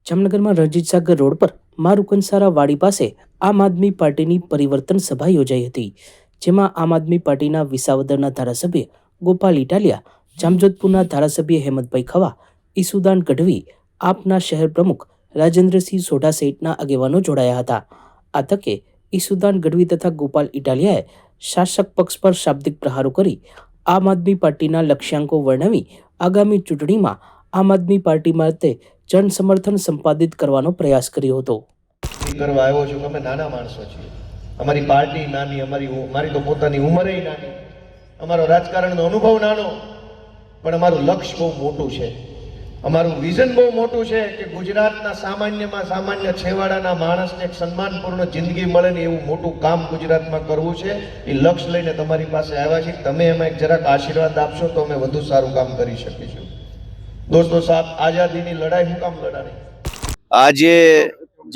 જામનગરમાં રણજીતસાગર રોડ પર મા રૂકનસારા વાડી પાસે આમ આદમી પાર્ટીની પરિવર્તન સભા યોજાઈ હતી, જેમાં આમ આદમી પાર્ટીના વિસાવદરના ધારાસભ્ય ગોપાલ ઇટાલિયા, જામજોધપુરના ધારાસભ્ય હેમંતભાઈ ખવા, ઈસુદાન ગઢવી, આપના શહેર પ્રમુખ રાજેન્દ્રસિંહ સોઢા સહિતના આગેવાનો જોડાયા હતા। આ તકે ઈસુદાન ગઢવી તથા ગોપાલ ઇટાલિયાએ શાસક પક્ષ પર શાબ્દિક પ્રહારો કરી આમ આદમી પાર્ટીના લક્ષ્યાંકો વર્ણવી આગામી ચૂંટણીમાં આમ આદમી પાર્ટી માટે જન સમર્થન સંપાદિત કરવાનો પ્રયાસ કર્યો હતો। કરવા આવ્યો છું કે અમે નાના માણસો છીએ, અમારી પાર્ટી નાની, મારી તો પોતાની ઉંમરે નાની, અમારો રાજકારણનો અનુભવ નાનો, પણ અમારું લક્ષ્ય બહુ મોટું છે, અમારું વિઝન બહુ મોટું છે કે ગુજરાતના સામાન્યમાં સામાન્ય છેવાડાના માણસને એક સન્માનપૂર્ણ જિંદગી મળે ને એવું મોટું કામ ગુજરાતમાં કરવું છે। એ લક્ષ્ય લઈને તમારી પાસે આવ્યા છીએ। તમે એમાં એક જરાક આશીર્વાદ આપશો તો અમે વધુ સારું કામ કરી શકીશું। दोस्तों साहब, आजादीनी लड़ाई હું કામ લડાણી? આજે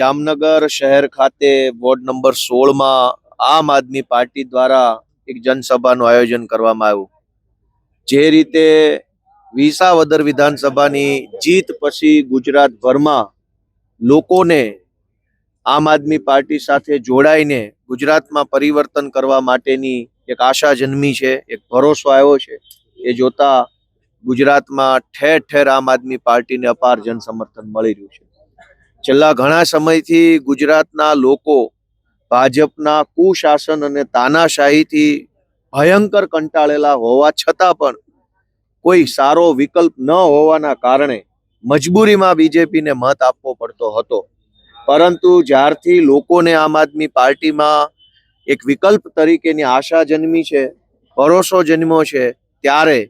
જામનગર શહેર ખાતે વોર્ડ નંબર 16 માં આમ આદમી પાર્ટી દ્વારા એક જનસભાનું આયોજન કરવામાં આવ્યું। જે રીતે વિસાવદર વિધાનસભાની જીત પછી ગુજરાતભરમાં લોકોને આમ આદમી પાર્ટી સાથે જોડાઈને ગુજરાતમાં પરિવર્તન કરવા માટેની એક આશા જન્મી છે, એક ભરોસો આવ્યો છે। એ જોતા ગુજરાતમાં ઠેર ઠેર આમ આદમી પાર્ટીને અપાર જન સમર્થન મળી રહ્યું છે। છેલ્લા ઘણા સમયથી ગુજરાતના લોકો ભાજપના કુશાસન અને તાનાશાહીથી ભયંકર કંટાળેલા હોવા છતાં પણ કોઈ સારો વિકલ્પ ન હોવાના કારણે મજબૂરીમાં બીજેપીને મત આપવો પડતો હતો। પરંતુ જ્યારથી લોકોને આમ આદમી પાર્ટીમાં એક વિકલ્પ તરીકેની આશા જન્મી છે, ભરોસો જન્મ્યો છે, ત્યારે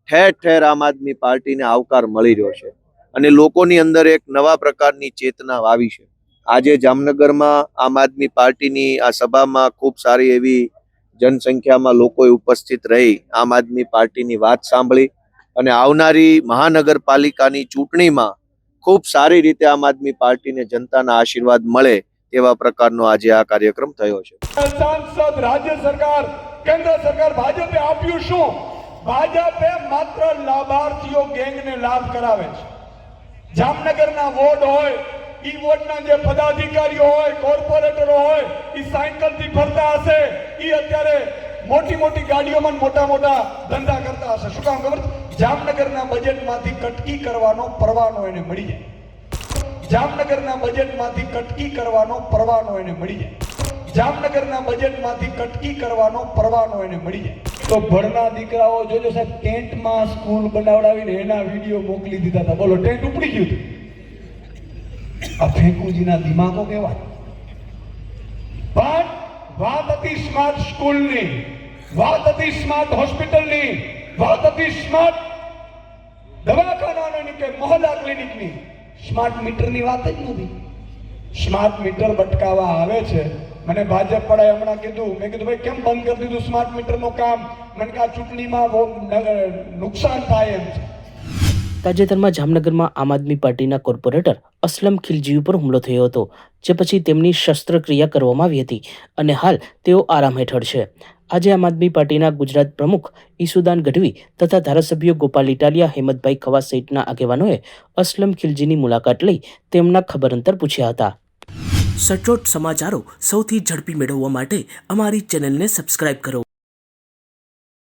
ઠેર ઠેર આમ આદમી પાર્ટીને આવકાર મળી રહ્યો છે અને લોકોની અંદર એક નવા પ્રકારની ચેતના આવી છે। આજે જામનગરમાં આમ આદમી પાર્ટીની આ સભામાં ખૂબ સારી એવી જનસંખ્યામાં લોકોએ ઉપસ્થિત રહી આમ આદમી પાર્ટીની વાત સાંભળી અને આવનારી મહાનગરપાલિકાની ચૂંટણીમાં ખૂબ સારી રીતે આમ આદમી પાર્ટીને જનતાના આશીર્વાદ મળે તેવા પ્રકારનો આજે આ કાર્યક્રમ થયો છે। સાંસદ, રાજ્ય સરકાર, કેન્દ્ર સરકાર ભાજપે આપ્યું શું? ભાજપે માત્ર લાભાર્થીઓ ગેંગને લાભ કરાવે છે। જામનગરના વોર્ડ હોય, ઈ વોર્ડના જે પદાધિકારીઓ હોય, કોર્પોરેટરો હોય, ઈ સાયકલથી ફરતા હશે, ઈ અત્યારે મોટી મોટી ગાડીઓમાં મોટા મોટા ધંધા કરતા હશે। શું કામ ખબર? જામનગરના બજેટમાંથી કટકી કરવાનો પરવાનો એને મળી જાય। જામનગરના બજેટમાંથી કટકી કરવાનો પરવાનો એને મળી જાય। જામનગરના બજેટમાંથી કટકી કરવાનો પરવાનો એને મળી જાય। તો ભણના દીકરાઓ જોજો સાહેબ, ટેન્ટમાં સ્કૂલ બનાવડાવીને એના વિડીયો મોકલી દીધા હતા। બોલો, ટેન્ટ ઉપડી ગયું હતું। આ ફેંકુજીના દિમાગો કેવા? પણ વાત હતી સ્માર્ટ સ્કૂલની, વાત હતી સ્માર્ટ હોસ્પિટલની, વાત હતી સ્માર્ટ દવાખાનાની કે મોહલ્લા ક્લિનિકની। સ્માર્ટ મીટરની વાત જ નથી। સ્માર્ટ મીટર બટકાવા આવે છે। મને ભાજપ પડાય હમણાં કીધું, મેં કીધું ભાઈ કેમ બંધ કરી દીધું સ્માર્ટ મીટરનું કામ? મને કે આ ચૂંટણીમાં નુકસાન થાય એમ છે। તાજેતરમાં જામનગરમાં આમ આદમી પાર્ટીના કોર્પોરેટર અસલમ ખિલજી ઉપર હુમલો થયો હતો, જે પછી તેમની શસ્ત્રક્રિયા કરવામાં આવી હતી અને હાલ તેઓ આરામ હેઠળ છે। આજે આમ આદમી પાર્ટીના ગુજરાત પ્રમુખ ઈસુદાન ગઢવી તથા ધારાસભ્યો ગોપાલ ઇટાલિયા, હેમંતભાઈ ખવા સહિતના આગેવાનોએ અસલમ ખિલજીની મુલાકાત લઈ તેમના ખબર અંતર પૂછ્યા હતા। સચોટ સમાચારો સૌથી ઝડપી મેળવવા માટે અમારી ચેનલને સબસ્ક્રાઇબ કરો।